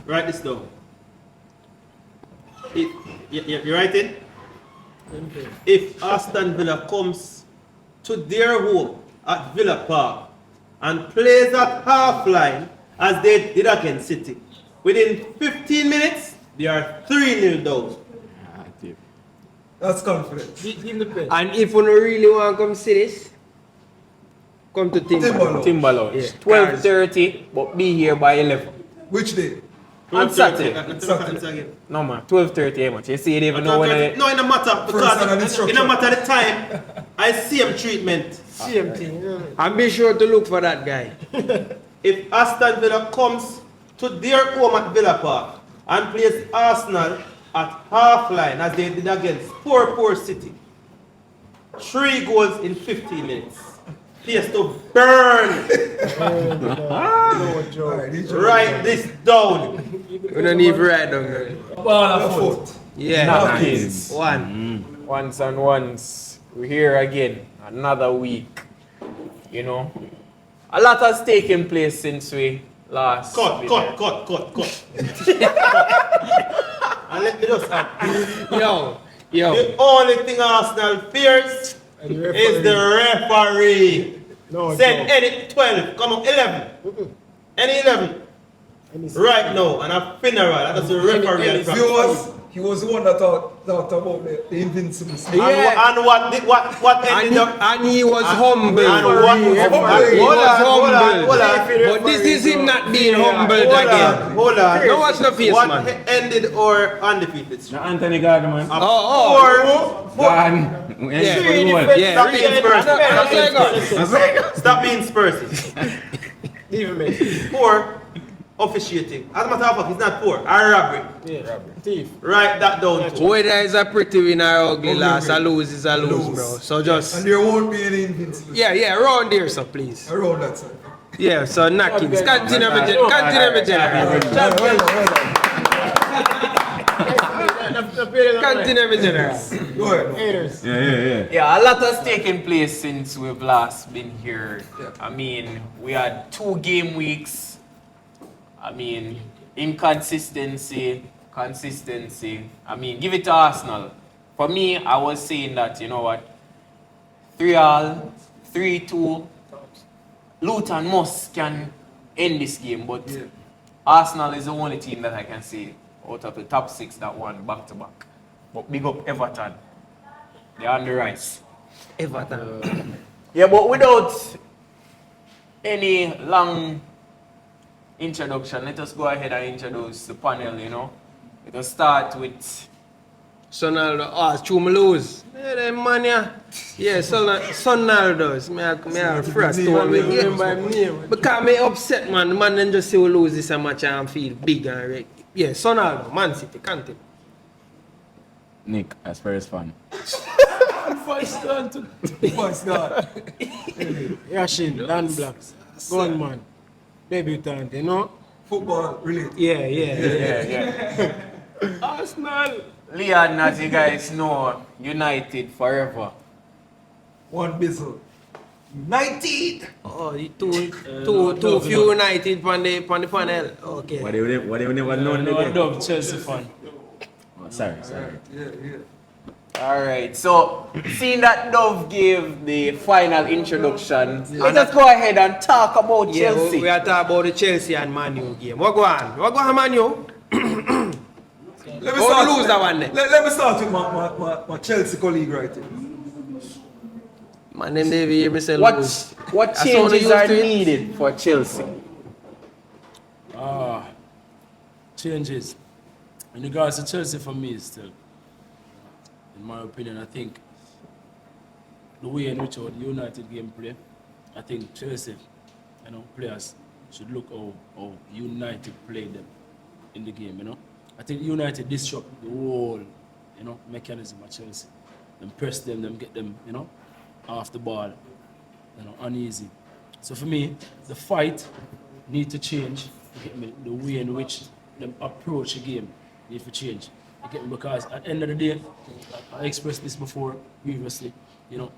Write this down. You write it? If Aston Villa comes to their home at Villa Park and plays at half line as they did against City, within 15 minutes, they are 3-0 down. That's confident. And if you really want to come see this, come to Timber. Yeah. 12:30, but be here by 11. Which day? On Saturday. No man, 12:30 much. You see, they even know when I... No, it don't matter because it don't matter the time. I see him treatment. Same thing. And be sure to look for that guy. If Aston Villa comes to their home at Villa Park and plays Arsenal at half line as they did against poor City, 3 goals in 15 minutes. Place to burn. Write this down. We don't need to write down there. Yeah. KNOCKINZ. One. Once and once. We're here again. Another week. You know. A lot has taken place since we last... Cut. And let me just add. Yo. The only thing Arsenal fears is the referee. Send any 12, come on, 11. Any 11. Right now, and a funeral, that's the referee. He was the one that talked about the invincible. Yeah. And what ended up... And he was humble. Hold on. But this is him not being humbled again. Hold on. Now watch the face, what man. ended our undefeated streak? Anthony Gardner, man. Stop being Spursy. Four, officiating. As a matter of fact, it's not poor. A robbery. Yeah, robbery. Thief. Write that down. Whether it's a pretty win or ugly loss, a lose is a lose, bro. So just... And there won't be any invincible. Yeah, around there, so please. Around that side. Yeah, so KNOCKINZ. Continue with general. Go ahead. Yeah, a lot has taken place since we've last been here. I mean, we had 2 game weeks. I mean, inconsistency, consistency. I mean, give it to Arsenal. For me, I was saying that, you know what, 3-3, 3-2, Luton must can end this game, but Arsenal is the only team that I can see out of the top 6 that won back-to-back. But big up Everton. They're on the rise. Everton. Yeah, but without any long introduction, let us go ahead and introduce the panel, you know. Let us start with... Sonaldo. Oh, Chuma lose. Yeah, man, yeah. Yeah, Sonaldo. Me are first one with him. Because me upset, man. The man then just say we lose this match and feel big and right. Yeah, Sonaldo, Man City, Contender. Nick, as far as fun. First start. Yashin, Dan Blacks, Gunman, debutant, you know? Football related. Yeah. Arsenal. Leon, as you guys know, United forever. One bizzle. United! Oh, too few United on the panel. Okay. What do you never know? No, dog, Chelsea fan. Oh, sorry. Yeah. Alright, so seeing that Dove gave the final introduction, let us go ahead and talk about Chelsea. We are talking about the Chelsea and Man U game. What go on, Man U? Let me lose that one then. Let me start with my Chelsea colleague right here. Man, them they hear me say lose. What changes are needed for Chelsea? Changes. In regards to Chelsea, for me, still, in my opinion, I think the way in which our United game play, I think Chelsea, players should look how United played them in the game, I think United disrupt the whole, mechanism of Chelsea. Them press them get them, off the ball, uneasy. So for me, the fight need to change. The way in which them approach the game need to change. Because at the end of the day, I expressed this before previously. You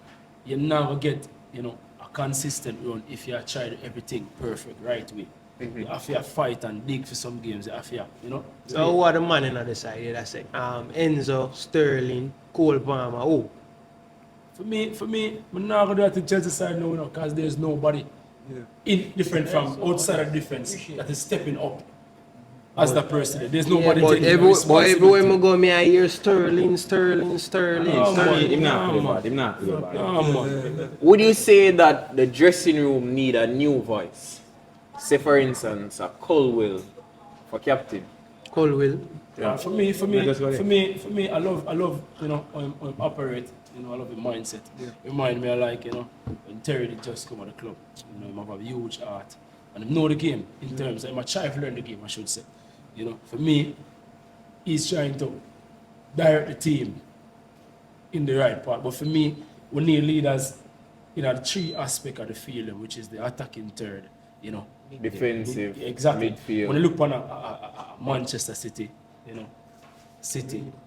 never get a consistent run if you try everything perfect right way. You have to fight and dig for some games. You have to, you know. So who are the man in the side? Yeah, that's it. Enzo, Sterling, Cole Palmer. Oh, For me, I'm not going to do that to Chelsea side now, because there's nobody in different from outside of defense that is stepping up as the person. There's nobody but taking the everywhere responsibility. I go, me I hear Sterling. Him not play bad. Him not play bad. Man. Would you say that the dressing room need a new voice? Say for instance, a Colwill for captain. Colwill. Yeah, for me, I love, you know, I'm operate. You know, I love the mindset. Remind me of, like, you know, when Terry did just come to the club. You know, he have a huge heart. And he know the game in terms of, I'm trying to learn the game, I should say. You know, for me, he's trying to direct the team in the right part. But for me, we need leaders in the three aspects of the field, which is the attacking third, you know. Defensive, Exactly. midfield. When you look upon a Manchester City, you know,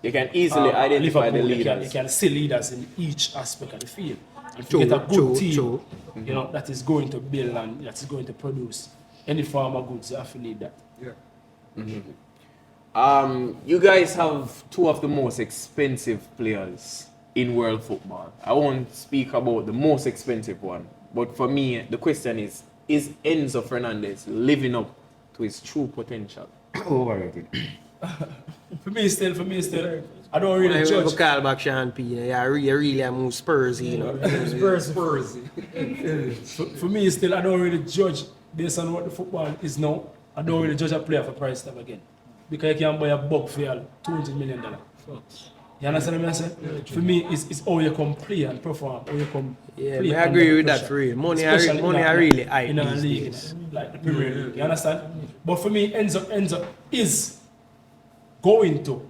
You can easily identify the Liverpool, leaders. You can see leaders in each aspect of the field. And if True, you get a good true, team, true. you know, that is going to build and that is going to produce any form of goods, you have to need that. You guys have two of the most expensive players in world football. I won't speak about the most expensive one, but for me, the question is Enzo Fernandez living up to his true potential? Overrated. For me still, I don't really I judge. will call back Sean P. Yeah, really I'm Spursy, you know. Spursy. For me still, I don't really judge based on what the football is now. I don't really judge a player for price tag again. Because you can buy a buck for $200 million. You understand what I'm saying? For me, it's how you come play and perform, how you come play. I agree under with that pressure. for real. Money Especially are really high in a these league, days. like the Premier League. You understand? But for me, Enzo is going to,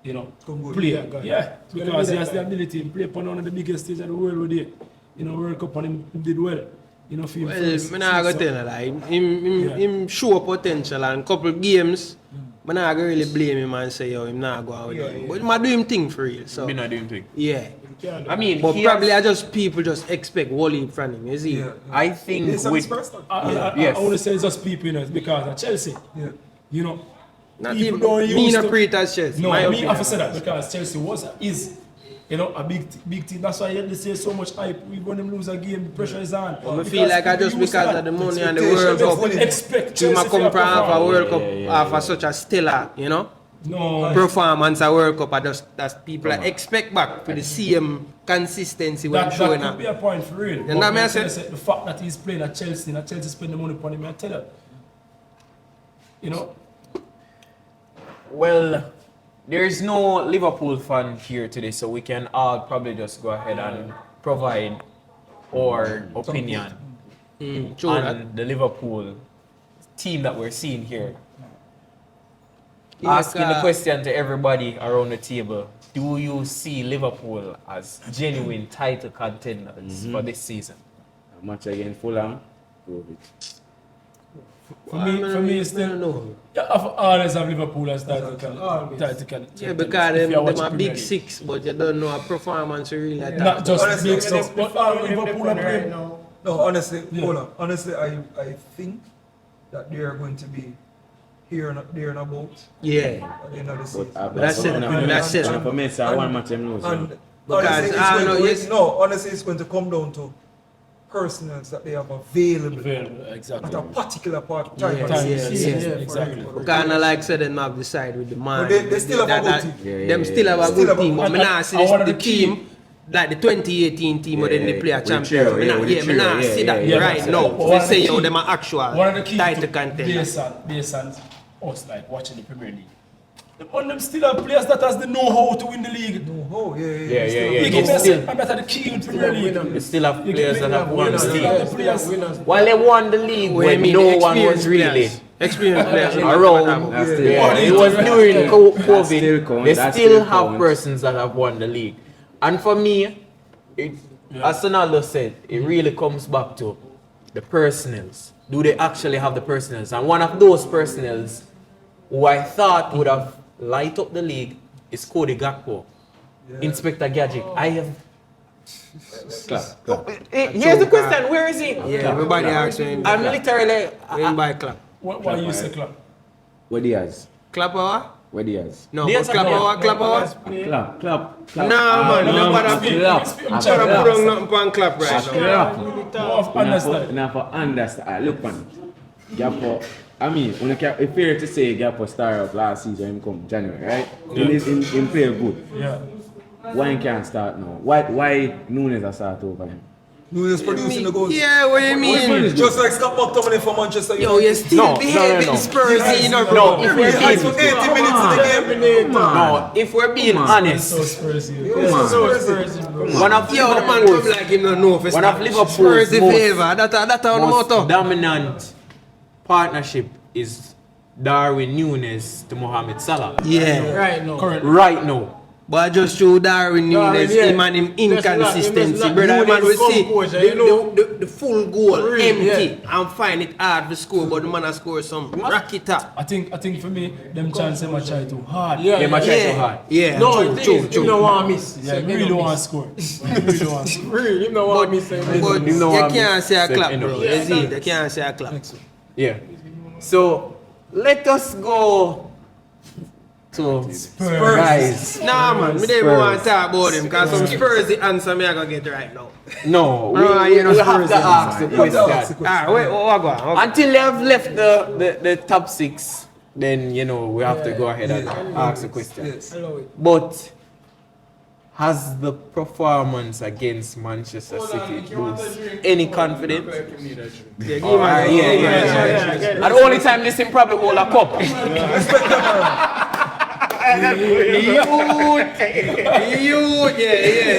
you know, play. Yeah, because he has the ability to play upon one of the biggest stages of the world with it. You know, World Cup, and he did well. You know, for him. Well, I'm not going to tell you, like, him show potential and couple games, I'm not going to really blame him and say, yo, him not go out with him. But I'm doing thing for real, so. Me not doing thing. Yeah. I mean, But he probably has- people just expect Wally from him, you see? I think It's a with person. I want to say it's just people, you know, because of Chelsea. You know, Not people even, don't me use not to- treat as Chelsea. No, my I mean, I opinion. have to say that because Chelsea is, you know, a big team. That's why they say so much hype. We when them lose a game, the pressure is on. I feel like I just because of the money and the World Cup, expect you Chelsea might come to from half a perform. World Cup after such a stellar, you know, No, performance at World Cup. That people expect back for the same consistency when that showing could be up. a point for real. You know what I But said? the fact that he's playing at Chelsea and Chelsea spend the money upon him, I tell you, you know. Well, there is no Liverpool fan here today, so we can all probably just go ahead and provide our opinion True that. on the Liverpool team that we're seeing here. Yeah, Asking the question to everybody around the table: do you see Liverpool as genuine title contenders for this season? A match against Fulham. Prove it. For me, still no. Yeah, I've always have Liverpool as title contender. Yeah, because them are big six, but you don't know a performance really attack. Not just Honestly, big stuff, but all Liverpool are playing. No, honestly, hold on. Honestly, I think that they are going to be here and there and about Yeah. at the end of the season. That's it. That's it. For me, it's one match them lose. And Because honestly, I it's know, going yes. to, no, honestly, it's going to come down to personnels that they have available at Exactly. a particular part time. Yeah, of the yeah, season. yeah. Exactly. Kind of like said them have the side with the man. But they still have a good team. Them still have a Still good have a team. good But me team. not see And one this, of the the key- team like the 2018 team where then they play a with the champion. trio, Me yeah, not- with the Yeah, me trio, not yeah, see that yeah, right yeah. now. One We of the say yo key- them are actual One of the key title to contenders. based on us like watching the Premier League. On them still have players that has the know-how to win the league. Oh, yeah. Yeah. You You get me? still, And that's the key in Premier League. you still have You players get me? that have won the Still league. have the players. While they won the league What I when mean, no one was experienced really players. Experienced players. around. That's still Yeah, count. it was during still COVID. count. They That still still have count. persons that have won the league. And for me, as Sonaldo said, it really comes back to the personnels. Do they actually have the personnels? And one of those personnels who I thought would have light up the league is Cody GAKPO. Inspector Gadget. I have. Clap. Here's the question: where is he? Yeah, everybody asks him. I'm literally. When buy clap. Why you say clap? What he has? Clap hour? What he has? No, but clap hour. Clap. Nah, man, you don't bother Clap. I'm trying to put on nothing on clap right now. Clap. Understand. Now for understand. Look man. GAKPO. I mean, it's fair to say GAKPO started up last season him come January, right? He play good. Yeah. Why he can't start now? Why Nunes has start over him? Nunes producing the goals. Yeah, what you mean? Just like Scott McTominay for Manchester United. Yo, you still behaving Spursy, you know, bro. No, if we're He being, for 80 minutes in the game. no, if we're being honest, So Spursy. one of Yo, the man come like him, no know if it's one of Liverpool's Spursy most- favor. That's how the most motto. dominant partnership is Darwin Nunes to Mohamed Salah. Yeah. Right now. Right now. But I just show Darwin Nunes, yeah. him and him inconsistency. Just like Brother, man, we Nunes see composure, you know. the full goal Really, empty and find it hard to score, but the man has scored some racket up. I think for me, them chances them try too hard. Yeah, They might try too hard. Yeah, No, true, the thing true, is, true. you don't want to miss. Yeah, we really don't want to score. We really don't want to score. Really, you don't want to miss. But You know you what I can't mean? say a Say clap, enough. bro. You see, you can't say a clap. Yeah. So let us go to guys. Nah, man, we don't even want to talk about him because some Spurs the answer me I gonna get right now. No, we, you know we have to Spurs, ask the question. Wait, what go on? Until they have left the top 6, then you know we have to go ahead and ask the question. Yes. But has the performance against Manchester City boost any confidence? Yeah. And the only time this thing probably hold a cup. Yeah.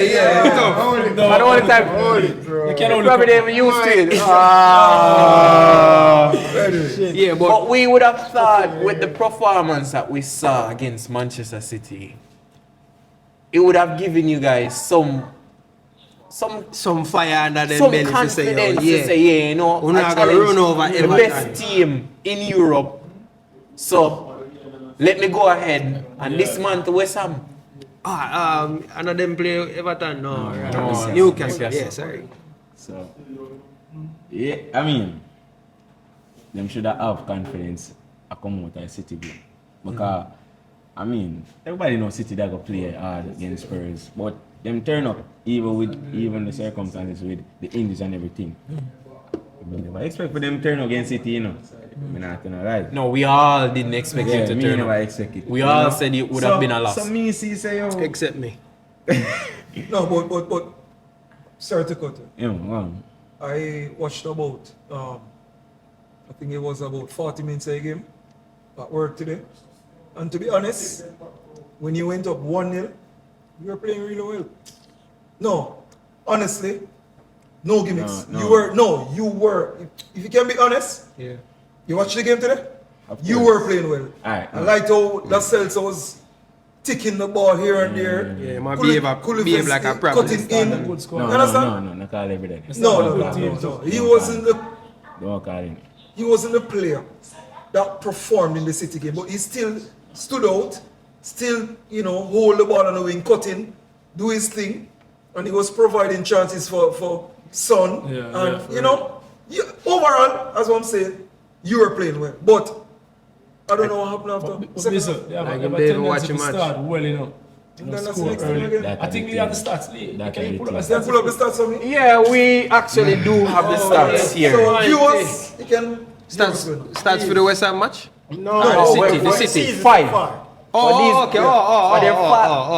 But the only time You can only probably they even used to it. Yeah, But we would have thought with the performance that we saw against Manchester City, it would have given you guys some fire under them some belly to say, confidence yo, to say, yeah, you know, We're not I gonna challenge run over the Everton. best team in Europe. So let me go ahead and dismantle West Ham. I know them play Everton, no. No, Newcastle, Newcastle. yeah, sorry. So, yeah, I mean, them should have confidence to come out of City game. Because, I mean, everybody knows City that go play hard against Spurs, but them turn up even the circumstances with the English and everything. I mean, I expect for them turn up against City, you know. I'm not gonna lie. No, we all didn't expect Yeah, it to me turn never up. expect it. We you all know? said it would have been a loss. So me see say yo. Except me. No, but sorry to cut you. I watched about I think it was about 40 minutes a game at work today. And to be honest, when you went up 1-0, you were playing really well. No, honestly, no gimmicks. No. You were. If you can be honest, Yeah. you watched the game today? Of You course. were playing well. Alright. I liked how Lascelles was ticking the ball here and there. Yeah, my Kuliv- behave like a proper cutting in. Good score. No, You understand? no, call every day. No. He wasn't the Don't call him. he wasn't the player that performed in the City game, but he still stood out, still, hold the ball on the wing, cut in, do his thing, and he was providing chances for Son. Yeah, Overall, as I'm saying, you were playing well. But I don't know what happened after. second half. Listen, they have Like a him, they even tendency watch to a match. start well, you know. And then that's Score the next time early. again. I think we have the stats, Lee. That Can you pull up the everything. Can stats? pull up the stats for me? Yeah, we actually do have the stats here. So viewers, you can Stats for the West Ham match? No, the City. 5. Oh, okay.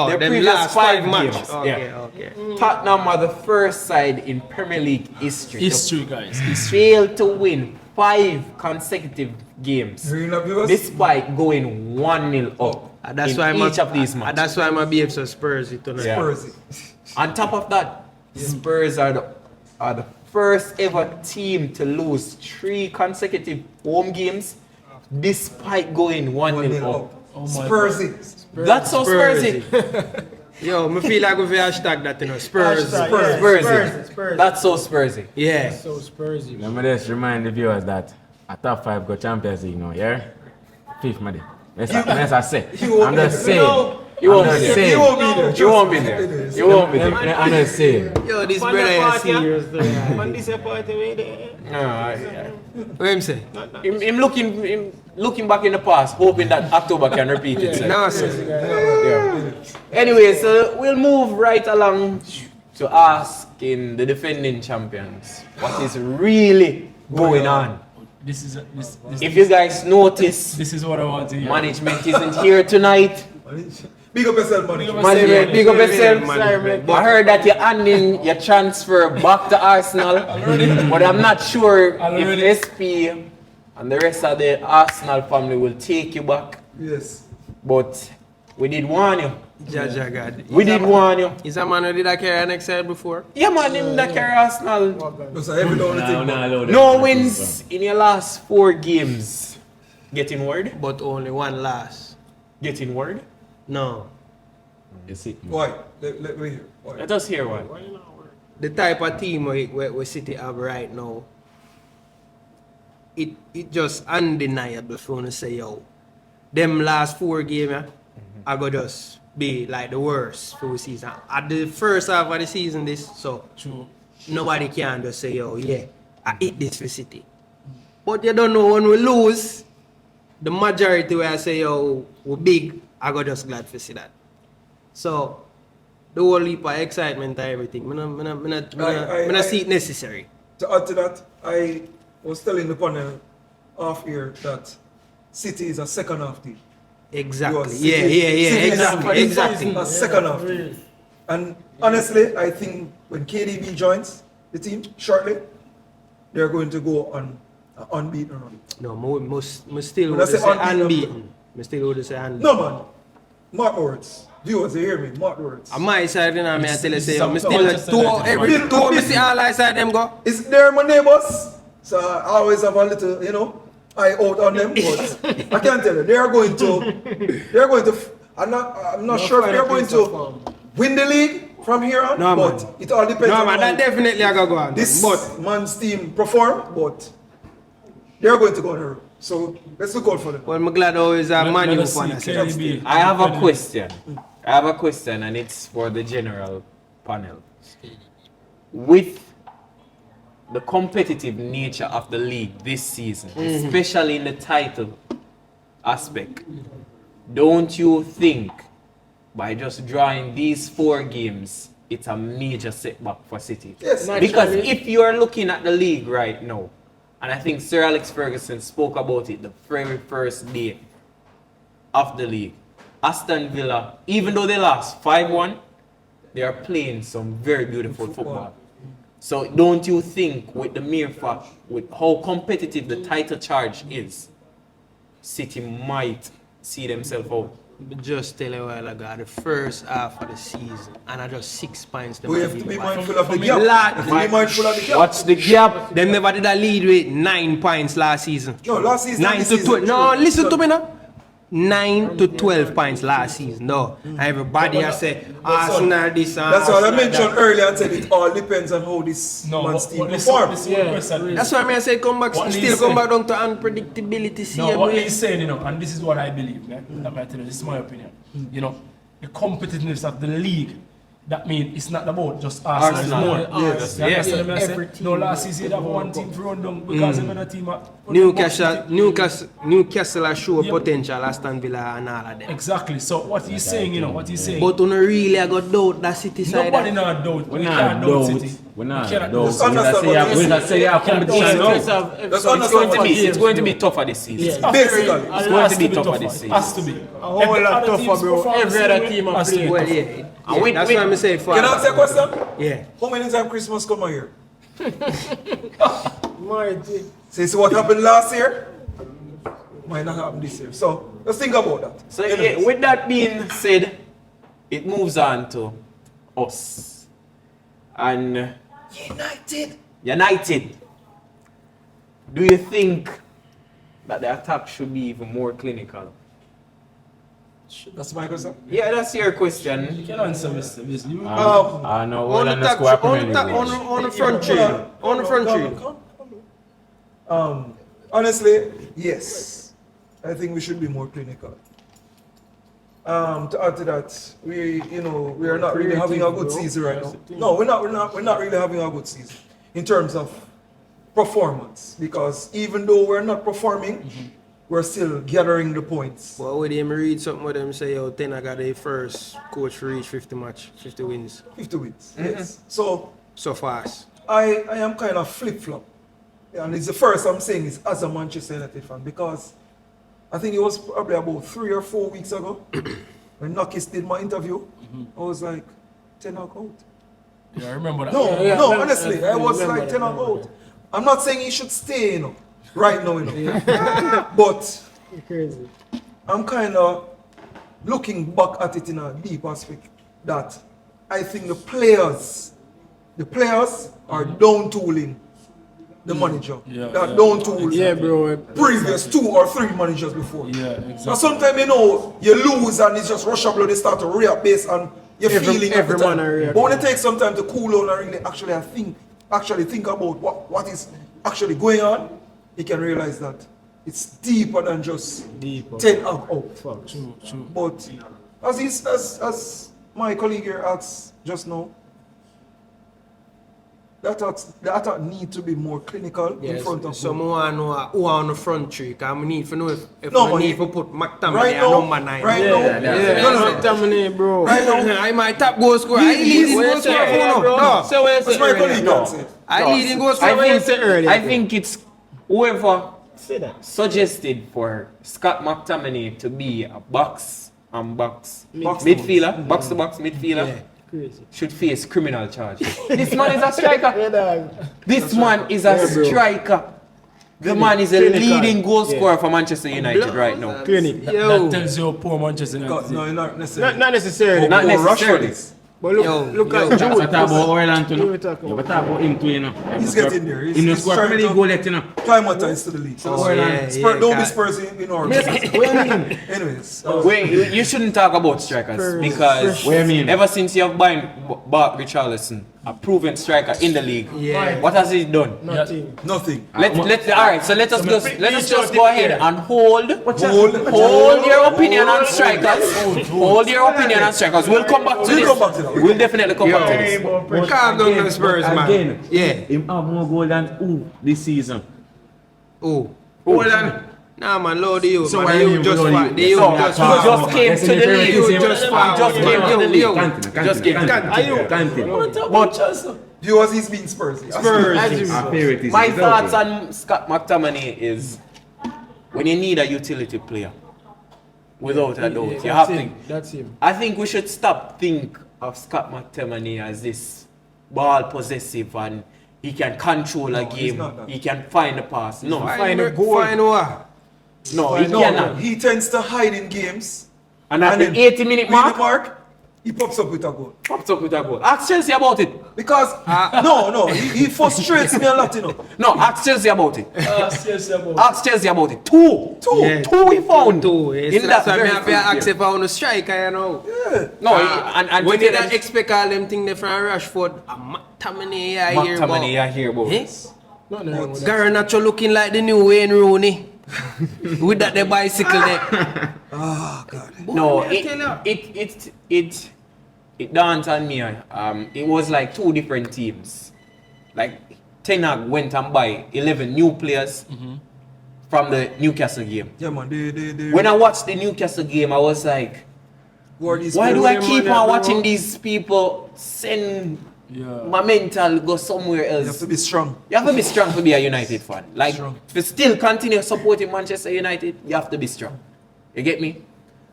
their Them previous last 5 match. games. Okay. Tottenham are the first side in Premier League history to History, guys. History. fail to win 5 consecutive games Hearing that, viewers? despite going 1-0 up That's in why each of these matches. That's why my behave so Spursy tonight. Yeah. Spursy. On top of that, Spurs are the first ever team to lose 3 consecutive home games despite going 1-0 up. Oh my Spursy. That's so Spursy. Yo, me feel like we have hashtag that, Spurs. Spursy. That's so Spursy. Yeah. So Spursy. Let me just remind the viewers that a top 5 go Champions League now, yeah? 5th, man. That's I say. I'm just saying. You won't I'm be not there. You won't be there. You won't be there. You won't be there. I'm not saying. Yo, this On brother the is party, serious though. Yeah. On this party, we there. What him say? Him looking back in the past, hoping that October can repeat itself. No, sir. Yeah. Anyway, so we'll move right along to asking the defending champions what is really going on. This is If you guys notice, this is what I want to hear. management isn't here tonight. Big up yourself, money. Management, big up yourself. Management. I heard that you're handing your transfer back to Arsenal, but I'm not sure Already. if SP and the rest of the Arsenal family will take you back. Yes. But we did warn you. Jaja God. We did warn you. Is a man who did a carry next side before? Yeah, man, him that carry Arsenal. Because every now and then. No wins in your last 4 games. Getting word? But only one loss. Getting word? No. You see? Why? Let me hear. Why? Let us hear one. The type of team we City have right now, it just undeniable for me to say, yo, them last 4 games, I go just be like the worst for the season. At the first half of the season, so True. nobody can just say, yo, yeah, I hit this for City. But you don't know when we lose, the majority where I say, yo, we're big, I go just glad to see that. So, the whole heap of excitement and everything, I don't see it necessary. To add to that, I was telling the panel off here that City is a second half team. Exactly. City- Yeah, City is exactly. a second half team. And honestly, I think when KDB joins the team shortly, they're going to go on an unbeaten run. No, must still When would I say say unbeaten, unbeaten. I still would say unbeaten. No, man. Mark words. Viewers, you hear me? Mark words. On my side, you know, I tell you, say, some I still Manchester United. every 2 me see all I side them go. It's they're my neighbors, so I always have a little, eye out on them. But I can tell you, they're going to. I'm not sure if they're going to win the league from here on. No, but man. it all depends No, on man, how that definitely I gotta go on. this But man's team perform. But they're going to go on her. So let's look out for them. well, I'm glad always a man Let you us fan. see KDB. I have a question. And it's for the general panel. With the competitive nature of the league this season, especially in the title aspect, don't you think by just drawing these 4 games, it's a major setback for City? Yes. Because if you are looking at the league right now, and I think Sir Alex Ferguson spoke about it the very first day of the league, Aston Villa, even though they lost 5-1, they are playing some very beautiful football. So don't you think with the mere fact, with how competitive the title charge is, City might see themselves out? Just tell you a while ago, the first half of the season, and I just 6 points. We have to be mindful of the from gap. Lad, We have to be mindful of the gap. What's the gap? Them never did a lead with 9 points last season. No, last season. 9 this to season. 12. No, listen to me now. 9 to 12 points last season. No. Everybody has said Arsenal this and That's what I Arsenal mentioned that. earlier and said it all depends on how this man's team performs. That's why I say come back, What still he's come saying- back down to unpredictability. See No, what boy. he's saying, and this is what I believe, man. That might tell you, this is my opinion. The competitiveness of the league, that means it's not about just Arsenal. Arsenal. Yes. Yeah. Every team. No, last season they have one team to run down because another team. Newcastle are show Yep. potential, Aston Villa and all of them. Exactly. So what he's saying, what he's saying. But you no really I got doubt that City side. Nobody not doubt. We're We not can't doubt doubt. City. We're not We cannot doubt. Just understand what he's We're not saying yeah, competition. No. Let's understand what he's It's going to be tougher this season. Basically. It's going to be tougher this It season. has to be. A whole lot tougher, bro. Every other team has to be well, tougher. yeah. And with- That's with- why I'm saying for Can I ask you a question? yeah. How many times Christmas come here? Since what happened last year, might not happen this year. So let's think about that. So with that being said, it moves on to us. And United. Do you think that the attack should be even more clinical? That's my question. Yeah, that's your question. You can answer, Mr. Biz. You I know all on the square Premier League. On the front tree. On the front tree. Honestly, yes. I think we should be more clinical. To add to that, we are not really having a good season right now. No, we're not really having a good season in terms of performance, because even though we're not performing, we're still gathering the points. Well, with him read something with them say, yo, Ten I got the first coach to reach 50 wins. 50 wins, yes. So fast. I am kind of flip-flop. And it's the first I'm saying is as a Manchester United fan, because I think it was probably about 3 or 4 weeks ago when KNOCKINZ did my interview. I was like, 10 out. Yeah, I remember that. No, honestly, I was like 10 out. I'm not saying he should stay, right now, but Crazy. I'm kind of looking back at it in a deep aspect that I think the players are down tooling the manager. They're down tooling bro. previous 2 or 3 managers before. Yeah, exactly. So sometimes you lose and it's just rush up blood, they start to react based on your feeling at the time. But when it takes some time to cool down and really actually think about what is actually going on, you can realize that it's deeper than just 10 out. True. But as my colleague here asked just now, the attack need to be more clinical in front of someone who are on the front tree. Because I need to know if No, I need to put McTominay at number 9. McTominay, bro. Right now, I'm my top goal scorer. I lead in goal scorer. So when that's my colleague can say. I lead in goal scorer. I think it's whoever suggested for Scott McTominay to be a box midfielder, box to box midfielder, should face criminal charges. This man is a striker. This man is a striker. The man is a leading goal scorer for Manchester United right now. That tells you how poor Manchester United is. No, not necessarily. Not necessarily. Not necessarily. But look at That's Jude. what about Ireland too, no? What talking You talk about him too, you know. He's getting there. He no score many goals yet, you know. Climatize to the league. Don't be Spursy in order. Anyways. Wait, you shouldn't talk about strikers because What do you mean? ever since you have bought Richarlison, a proven striker in the league, what has he done? Nothing. Alright, so let us just go ahead and hold your opinion on strikers. Hold your opinion on strikers. We'll come back to this. We'll definitely come back to this. Calm down the Spurs, man. Again, Yeah. him have more goal than who this season? Oh. More than Nah, man, load you. So Man, why the you youth just load fought. you? The youth So, just you fought. Just came to the league. You just fought. Just came to the league. Just came to Kante. You was he's being Spursy. Spurs. My thoughts on Scott McTominay is when you need a utility player, without a doubt, you have to. That's him. I think we should stop think of Scott McTominay as this ball possessive and he can control a he's game. not that. He can find a pass. No, Find a goal. Find what? no, he cannot. He tends to hide in games. And at the then 80-minute mark, he pops up with a goal. pops up with a goal. Ask Chelsea about it. Because he frustrates me a lot, you know. No, ask Chelsea about it. Yes, about Ask Chelsea about it. Two we found. In that's why I have to ask if I want to striker, you know. No, and When to you tell don't you- expect all them things there from Rashford, McTominay McTominay I hear about. Garnacho looking like the new Wayne Rooney. With that the bicycle there. Oh, God. No, I tell it dawned on me. It was like 2 different teams. Like Ten Hag went and buy 11 new players from the Newcastle game. Yeah, man. They When I watched the Newcastle game, I was like, who are these why do players? I keep on watching these people send my mental go somewhere else? You have to be strong. You have to be strong to be a United fan. Like, Strong. to still continue supporting Manchester United, you have to be strong. You get me?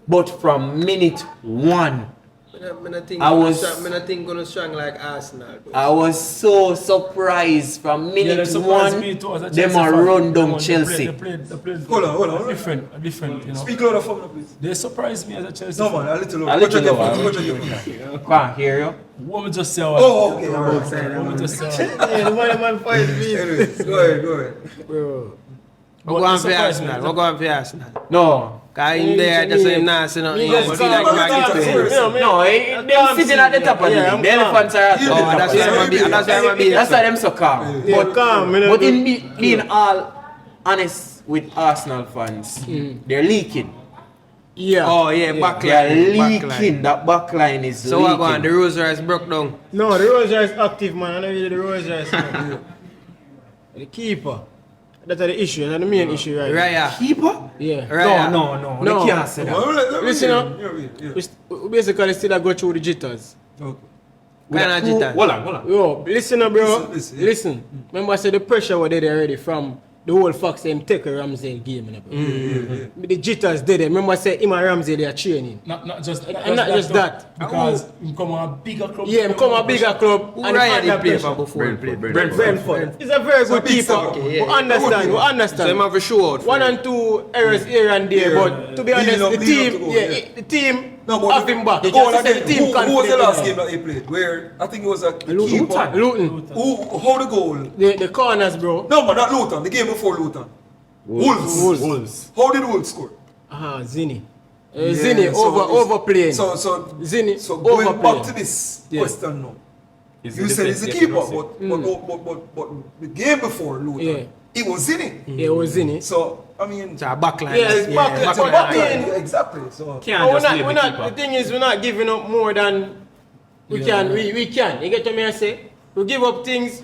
But from minute 1, I was- I'm not think gonna strong like Arsenal. I was so surprised from minute 1, them a run down Chelsea. They played Hold on. different, you know. Speak louder for me, please. They surprised me as a Chelsea No, fan. man. A little A louder. little Go lower. check your phone. Can't hear you. What me just say? Oh, okay. All right. What me just say? Yeah, the man fight me. Anyways, go ahead. Bro. We're going for Arsenal. We're going for Arsenal. No. Cause in there, just say nah, say nothing. Just But calm like down, Maggie calm to down. him. No, they're sitting at the top of the league. The elephants are at the top. That's why I'm being. That's why I'm being. That's why them so calm. Yeah, calm. But in being all honest with Arsenal fans, they're leaking. Yeah. Oh yeah, They are backline. leaking. That back line is So leaking. what going? The Rose Rice broke down. No, the Rose Rice active, man. I know you the Rose Rice. Man. The keeper. That's the issue. That's the main issue, right? Raya. Keeper? Yeah. Raya. No. No. You can't say that. Listen up. Yeah. We basically still go through the jitters. Okay. Kind of jitter. Hold on. Yo, listen up, bro. Listen, Listen. Remember I said the pressure was there already from the whole Fox them take a Ramsey game. Bro. The jitters did it. Remember I said him and Ramsey they are training. Not just And not just that. Because he come on a bigger club. Yeah, him come a bigger club. Who and Raya the did play pressure. for before? Brentford. He's a very good big keeper. star. Okay, We yeah. understand. We So him understand. have a show out. One and two errors here and there, but to be honest, Leading up the to team, goal, yeah, yeah. the team No, but have him back. the You goal can see again. the team Who was the confident last in game him. that he played? Where I think it was a Luton. keeper. Luton. How the goal? The corners, bro. No, man, not Luton. The game before Luton. Wolves. How did Wolves score? Zini. Yeah, Zini so overplaying. So Zini So going overplaying. back to this Yeah. question now. Is You the said defense he's a getting keeper, rusty? but the game before Luton, Yeah. it was in it. Yeah, it was Zini. So I mean, It's a backline. Yeah, it's backline. it's a But backline. backline. Exactly. So Can't But just leave the keeper. the thing is, we're not giving up more than we can. We can. You get what I say? We give up things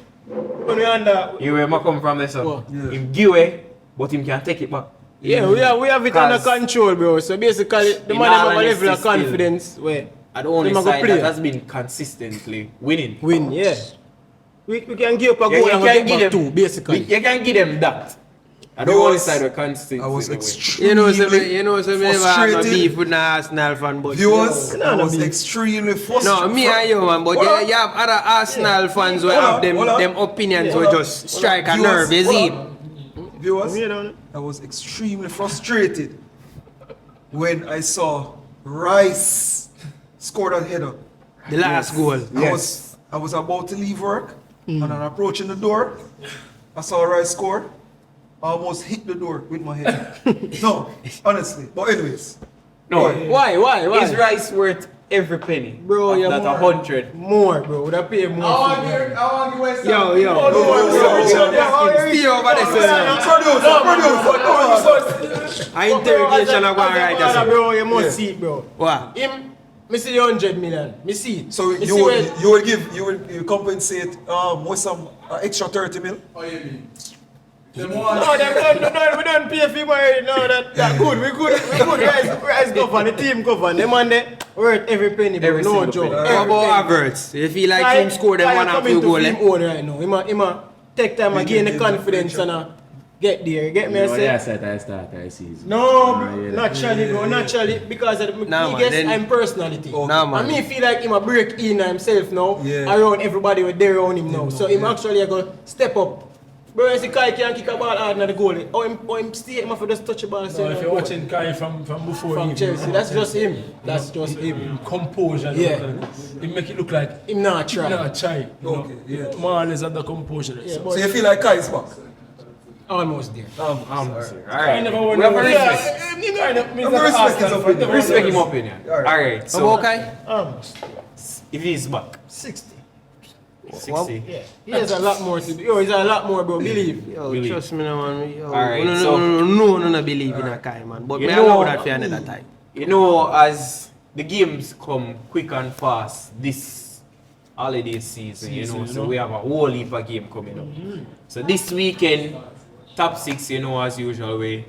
when we under. You where I come from this What? one. Him give away, but him can take it back. Yeah, we have it under Cause control, bro. So basically, the in man all have a level of honesty, still, confidence where And the only them a go side play. that has been consistently winning. Win, yeah. We can give up a You goal and we can get give back them two, basically. You can give them that. And the I only was- side were consistently I was winning. extremely You know, so me never have no frustrated. beef with no Arsenal fan, but Viewers, No, I no was beef. extremely no, frustrated. me and you, man. But Hold on. you have other Arsenal fans who Hold have on, them hold on. them opinions Hold who on. just strike a Viewers, nerve. You hold see? on. Viewers, You know? I was extremely frustrated when I saw Rice scored a header. The last goal. I was about to leave work and I'm approaching the door. I saw Rice score. I almost hit the door with my head. No, honestly. But anyways, No, Why? is Rice worth every penny? Bro, of you're that more. 100. More, bro. Would I pay more? for it? Yo. More, Stay over there, sir. producer. I interrogation I go and write As a us. bro, you must see it, bro. What? Him, me see the 100 million. Me see it. So Me you see where- will compensate with some extra 30 mil? No, we don't pay for him already. No, that good. We good. Rise govern, the team govern. Them man they worth every penny, bro. Every No single joke. penny. How about Havertz? You feel like him score them one and few goal, him eh? own right now. Him a take time and gain the confidence and get there. Get me? I say. said I start I season. No, bro, naturally, bro, naturally, because of Nah, me man, guess then- I'm personality. Nah, man. And me feel like him a break in himself now, Yeah. around everybody with there around him now. So him actually go step up. Bro, you see Kai can't kick a ball hard in the goal. Or him stay, him have to just touch the ball. So if you're watching Kai from before from him, Chelsea, that's just him. That's just him. composure, Yeah. he make it look like Him not try. nah try. Okay, yeah. More or less at the composure. Yeah, So but So you feel like Kai is back? almost there. I never won. We have a respect. Respect him opinion. Alright, How so about Kai? Almost. if he's back, 60. 60. Yeah. He has a lot more to do. Yo, he's a lot more, bro. Believe. Yo, Believe. trust me, no, man. Yo, Alright, no, so- no believe in a Kai, man. But You me know- allow that for another time. You know, as the games come quick and fast this holiday season, you know, so we have a whole heap of game coming up. So this weekend, top 6, you know, as usual, we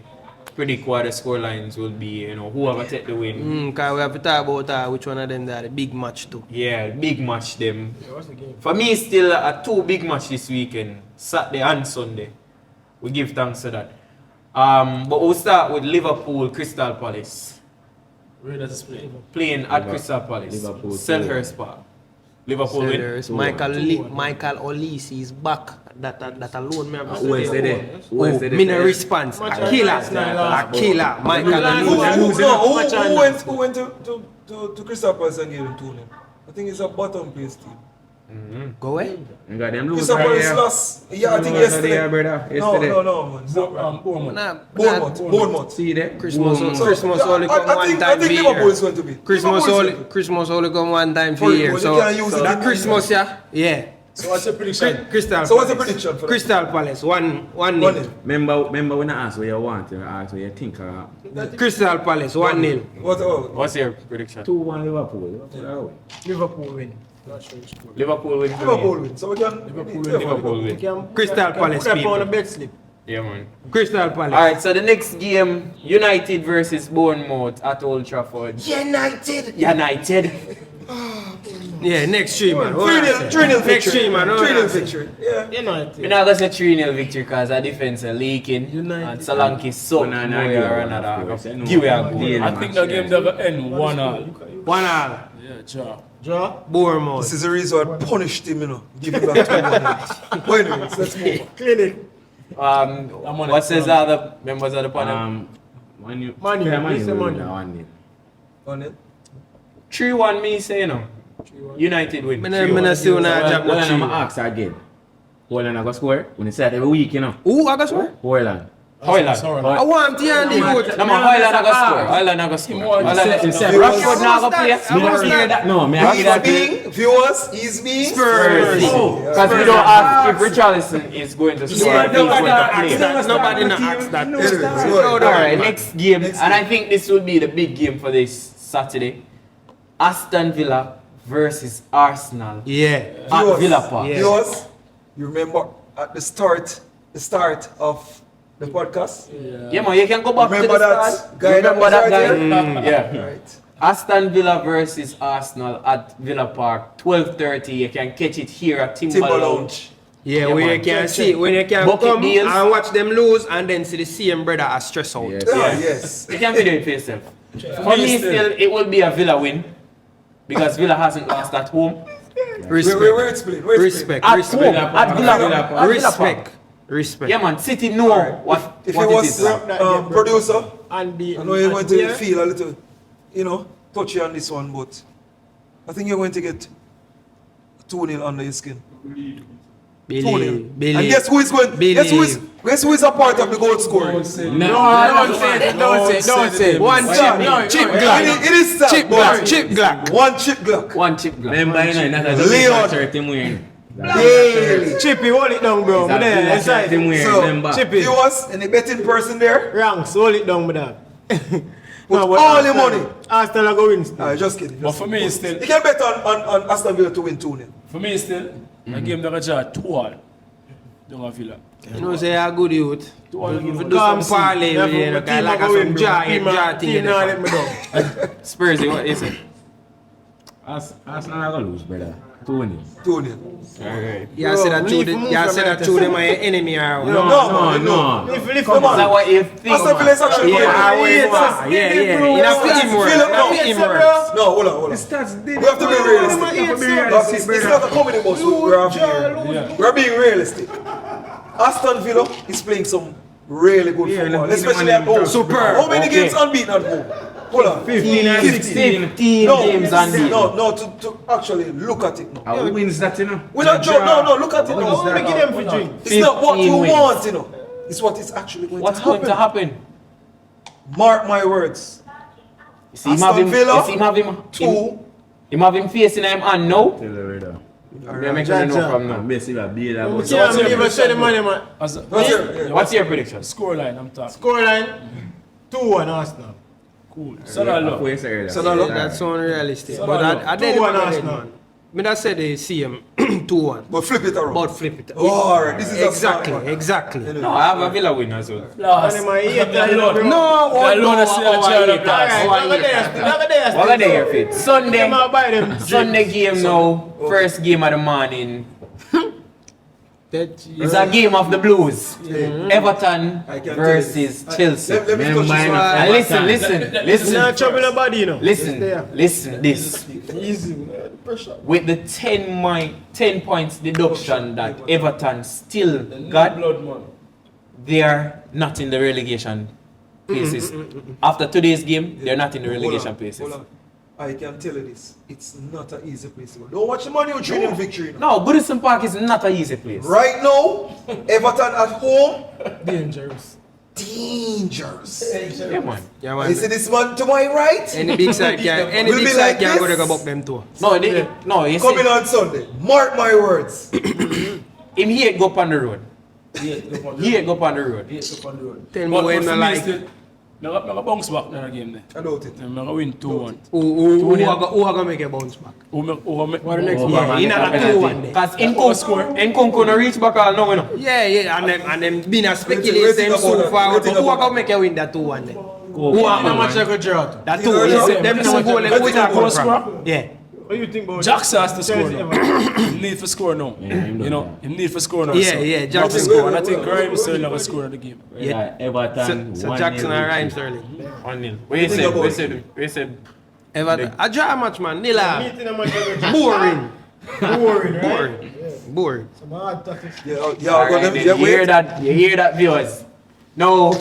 predict what the score lines will be, you know, whoever take the win. Cause we have to talk about which one of them that the big match too. Yeah, big match them. For me, still a 2 big match this weekend, Saturday and Sunday. We give thanks to that. But we'll start with Liverpool, Crystal Palace. Where does this play? Playing at Crystal Palace, Liverpool Selhurst Park. Liverpool win. Sellers, Michael Olise is back. That alone, me have to Wednesday say. there. Wednesday Me no there. response. Match A killer. last night, last A killer. Michael Lose. Olise. Who went to Crystal Palace and gave him 2-0? I think it's a bottom place team. Go away. You got them lose Crystal right Palace here. lost. Yeah, I think There, yesterday. brother. No, Yesterday. no, man. It's not right. Bournemouth. Bournemouth. See there? Christmas So, Christmas yeah, only come I one think time per Liverpool year. is going to be. Christmas Liverpool is only going to be. Christmas only come one time per For- year. but you So can't use it that in- Christmas, yeah. So what's your prediction? Crystal So what's the Palace. prediction for that? Crystal Palace, 1-0. 1-0. Remember when I asked what you want, you asked what you think. Crystal Palace, 1-0. What's your prediction? 2-1 Liverpool. Liverpool win. Liverpool win. Liverpool win. So we can Liverpool win. Crystal Palace Put that people. on a bet slip. Yeah, man. Crystal Palace. Alright, so the next game, United versus Bournemouth at Old Trafford. United! Yeah, next 3 man. 3-0 Next victory. 3 man. 3-0 victory. Yeah. United. I'm not going to say 3-0 victory because our defense are leaking. And Solanke sucked. Give it a goal. I think the game will end 1-1. 1-1. Yeah, Draw. Bournemouth. This is the reason I punished him, you know. Give him back 2-1. But anyways, let's move on. Clinic. What says the other members of the panel? Money. What's the money? 1-0. 3-1 me say, you know. United win. I'm not still not jack Well, I'm no going to ask again. Holland I go score when you say that every week, you know. Who I got score? Holland. Hoyland. I want to and the coach. No, man, Hoyland I go score. Hoyland I go score. Rashford now go play. No, me I hear that. Viewers, he's being Spurs. Because we don't ask if Richarlison is going to score. If he's going to play. Nobody not ask that. Alright, next game. And I think this will be the big game for this Saturday. Aston Villa versus Arsenal Yeah. at Villa Park. Yeah. Viewers, you remember at the start of the podcast? Yeah, man, you can go back Remember to the that start. guy that Remember was that right guy? there? Yeah. Right. Aston Villa versus Arsenal at Villa Park, 12:30. You can catch it here at Timber Timber Lounge. Lounge. Yeah, Yeah, when man. you can see, when you can Bucket come deals. and watch them lose and then see the same brother as stress out. Yes. Yes. You can video it for yourself. For me, still, it will be a Villa win because Villa hasn't lost at home. Respect. Where explain? Where Respect. At Respect. home, at Villa Park. Respect. Respect. Yeah, man. City know what If what he it was is. producer, And the. I know you're going to feel a little, you know, touchy on this one, but I think you're going to get 2-0 under your skin. 2-0. And guess who is going? Guess who is a part of the goal scoring? Don't say it. One chip Glock. It is sad, Chip but Glock. Chip Glock. one chip Glock. One chip glass. Remember, you know, that's a Leon. shirt him wearing. Daily. Chippy, hold it down, bro. That's There, a inside. him wearing, So, remember. Chippy. Viewers, any betting person there? Ranks, hold it down, madam. Put all your money. Arsenal are going still. Alright, just kidding. But for me, it's still, You can bet on Aston Villa to win 2-0. for me, it's still, a game that I draw 2-1. Don't have Villa. You know, say you're a good youth. If you do Come some parlay, see. you know, Team like are some going, bro. jar Team thing in are the let me down. Spursy, what is it? Arsenal are going to lose, brother. 2-0. 2-0. You say that leave to move you from say that that to them are your enemy or what? No. Lift Come Is that on. what you think? Aston Villa is actually Yeah, I will. going. Yeah. You have to teamwork. Philip, You have to no. teamwork. No, hold on. We have to be realistic. It's not a comedy boss we're having here. We're being realistic. Aston Villa is playing some really good football, especially at home. Superb. How many games unbeaten at home? Hold on. 15 games unbeaten. No, to actually look at it now. Who wins that, you know? We don't joke. No, look at it now. How many give them for drink? It's not what 15 you wins. want, you know. It's what is actually going What's to going to happen. happen? Mark my words. You see him Aston Villa, him have him facing him and now. Tell the reader. They're making a know from now. Basically, a beer that We was. can't believe I said the money, man. What's your prediction? Scoreline, I'm talking. Scoreline 2-1 Arsenal. Cool. Salah. That's unrealistic. So But no, I didn't 2-1 know Arsenal. man. Me that said they see him 2-1. But flip it around. But flip it. Oh, all right. This is Exactly, a smart one. exactly. No, I have a Villa win as well. Last. And my ear Alone. bro. No, Alone, I see a chair of glass. What are they here fit? Sunday buy them. Sunday game now. First game of the morning. It's a game of the blues. Everton I can versus Chelsea. Let me touch this one. And listen. Not trouble nobody, you know. Listen this. Easy. Pressure. With the 10 points deduction that Everton still got, Blood, man. they are not in the relegation places. After today's game, they're not in the relegation places. Hold on. I can tell you this. It's not an easy place to go. Don't watch the Man U training victory. No, Goodison Park is not an easy place. Right now, Everton at home, Dangerous. dangerous. Yeah, man. Yeah, man. You see this man to my right? Any big side can, any Will big be side like can go this? to go them too. No, no, you Coming see, on Sunday. Mark my words. him hate go up on the road. He hate go up on the road. Tell me when I like. I'm going to bounce back in the game there. I doubt it. I'm going to win 2-1. Who are going to make a bounce back? What the next Oh, game? man, In a penalty. 2-1 there. Cause Nkunku no reach back all now, you know. Yeah, and them been a Waiting speculation about so that. far. Waiting Who are about going to make a win that 2-1 there? Who are How much I could draw to? That You 2, know, yeah. Them waiting two about goal, that. who is that Waiting come about from? Yeah. What do you think about Jackson has to score Chelsea now. He need for score now. him He need for score now. Yeah, so. yeah, Have to Jackson. score. And I think Grimes will never score in the game. Yeah. Everton. So 1-0 Jackson and Ryan victory. Sterling. 1-0. What you said? What you said? What you said? Everton. A draw match, man. Nila. Meeting a match I could Boring. boring, right? Boring. Boring. Some hard tactics. Yeah, Alright, then you hear that? You hear that, viewers? No.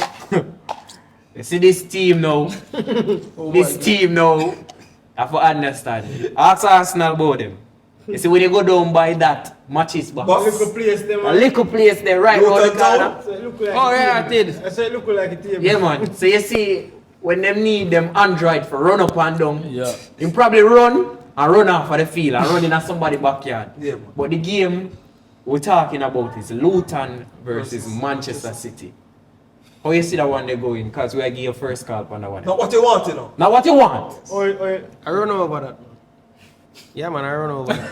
You see this team now. This team now. I have to understand. Ask Arsenal about them. You see when you go down by that, matches back. Boss. Little place them. A little place there right Luton round the corner. Town. So it look like Oh, a yeah, team. I did. I said it look like a team. Yeah, man. So you see, when them need them Android for run up and down, Yeah. you probably run and run off of the field and run in at somebody's backyard. Yeah, man. But the game we're talking about is Luton versus Manchester City. How you see that one they going? Because we give you first call on that one. Now what you want, you know? Now what you want? Or I run over that, man. Yeah, man, I run over that.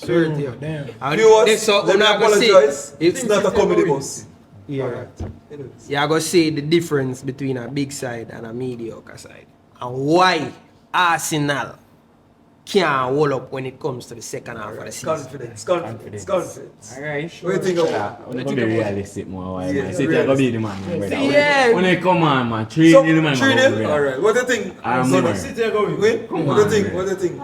Sure, dear. damn. Viewers, So, let me una go see- apologize. If- It's not a comedy bus. Yeah. Alright. Anyways. Yeah, I go see the difference between a big side and a mediocre side. And why Arsenal can't hold up when it comes to the second half of the season. Confidence. Alright. What do you think about I'm gonna be realistic more. Why, Yeah, man? City are gonna be the man, brother. Yeah. When they come on, man, 3-0 So, the man. 3-0? Alright. What do you think? I'm Son? more. City are going. Win? Come What do you on, think? man. What do you think?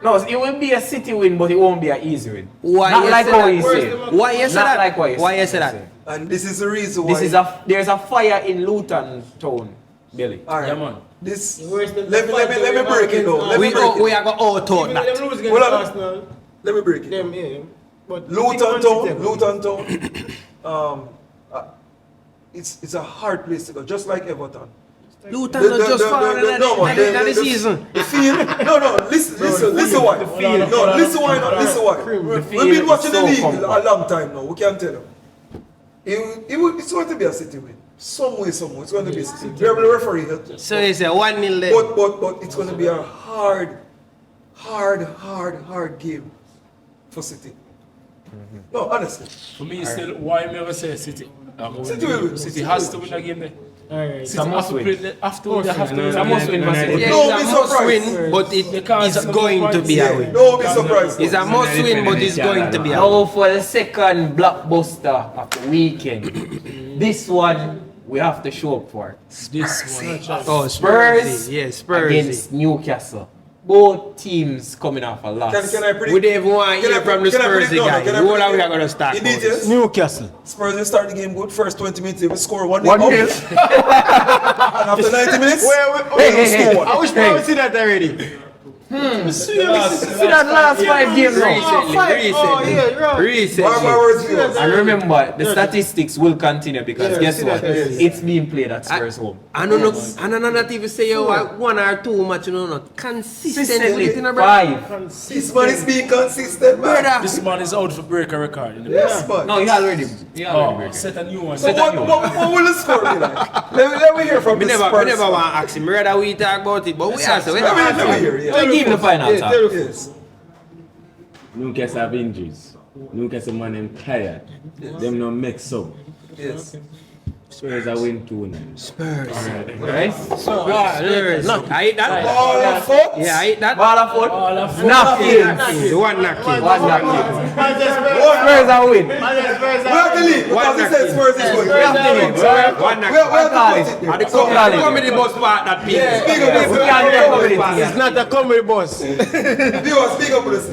No, it will be a City win, but it won't be an easy win. Why Not you like say how that? you say. Why you say Not that? like what you Why say. you say that? And this is the reason why. There's a fire in Luton town, Billy. Alright. Yeah, man. This. Where's the Let me break it down. Let me We break it. are going to out-out Even that. them lose against Well, Arsenal, Let me break it. them, yeah. But Luton Town. It's a hard place to go, just like Everton. Luton not just falling in the season. The field. No. Listen why. Listen why. We've been watching the so league compact. a long time now. We can tell you. It's going to be a City win. Some way. It's going to be a City. The referee helped us. So it's a 1-0 there. But it's going to be a hard game for City. No, honestly. For me, still, why me ever say City? City will win. City has to win the game there. alright. City must win. have to win the It's a must win for City. Yeah, Don't it's be a must surprised. win, but You can't it's set going no to be a points. win. Don't be surprised. It's a must win, but it's going to be a win. Now for the second blockbuster of the weekend. This one we have to show up for. This one. Oh, Spurs Yes, Spurs. against Newcastle. Both teams coming off a loss. Can I predict? We don't even want to hear from the Spursy guy. All we are going to start. In details? Newcastle. Spurs will start the game good. First 20 minutes, they will score 1-0. 1-0. And after 90 minutes, Hey, hey, hey. I wish I would see that already. See that last 5 games now. Recently. mark my words, viewers. And remember, the statistics will continue because guess what? It's being played at Spurs home. I don't know. And I'm not even say you one or two match, not consistently. Consistently 5. This man is being consistent, man. Brother. This man is out for break a record. Yes, man. No, you already Oh, set a new one. So what will the score be like? Let me hear from We the never Spurs. want to ask him whether we talk about it, but we also. Let me hear, yeah. Give the final talk. Yes. Newcastle have injuries. Newcastle man them tired. Them no mix up. Yes. Spurs are win 2-9. Spurs. Right? Spurs. I eat that. All of foot. Yeah, I eat that. Ball of foot. Knocking. The one knocking. One knocking. Spurs are win. We have to leave because he said Spurs is going. We have to win. One We knocking. have to put it And there. the comedy bus part that people. Speak up We with can't get over it It's here. not a comedy boss. Viewers, speak up with us.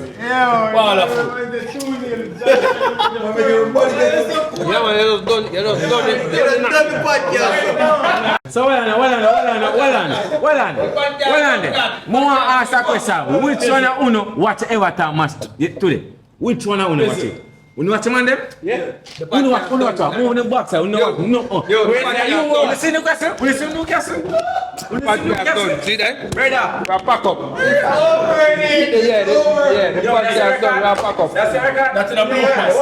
Ball of foot. I'm making everybody get this. Yeah, man, you just done it. So well on. More ask a question. Which one of uno watch Everton match today? Which one of uno watch it? You know what man them? Yeah. You know what? Move in the box. You know what? No. Yo, You listen to Newcastle? You listen to Newcastle? See that? Brother. We pack up. Over it. Yeah, the podcast done. We pack up. That's your record? That's in a blue pass.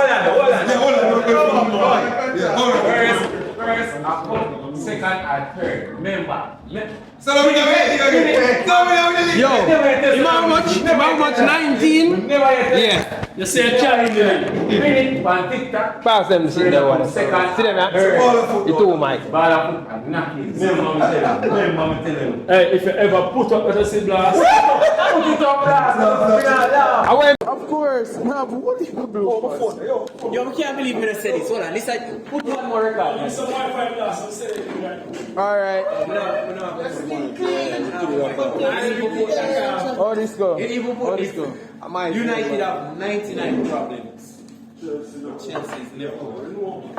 First, second, and third. Remember. Yo, how much? 19? Yeah. You say a child there. Minute on TikTok. Pass them to see that one. Second, See them, yeah? You too, Mike. ball and knock it. Remember me tell you. Hey, if you ever put up the sea blast, Put it up, blast. I went. Of course. Nah, but what do you do? Yo, I can't believe me to say this. Hold on, listen, put one more record. it's a Wi-Fi blast, I'm saying it right. Alright. How this go? How this go? United have 99 problems. Chelsea's Liverpool.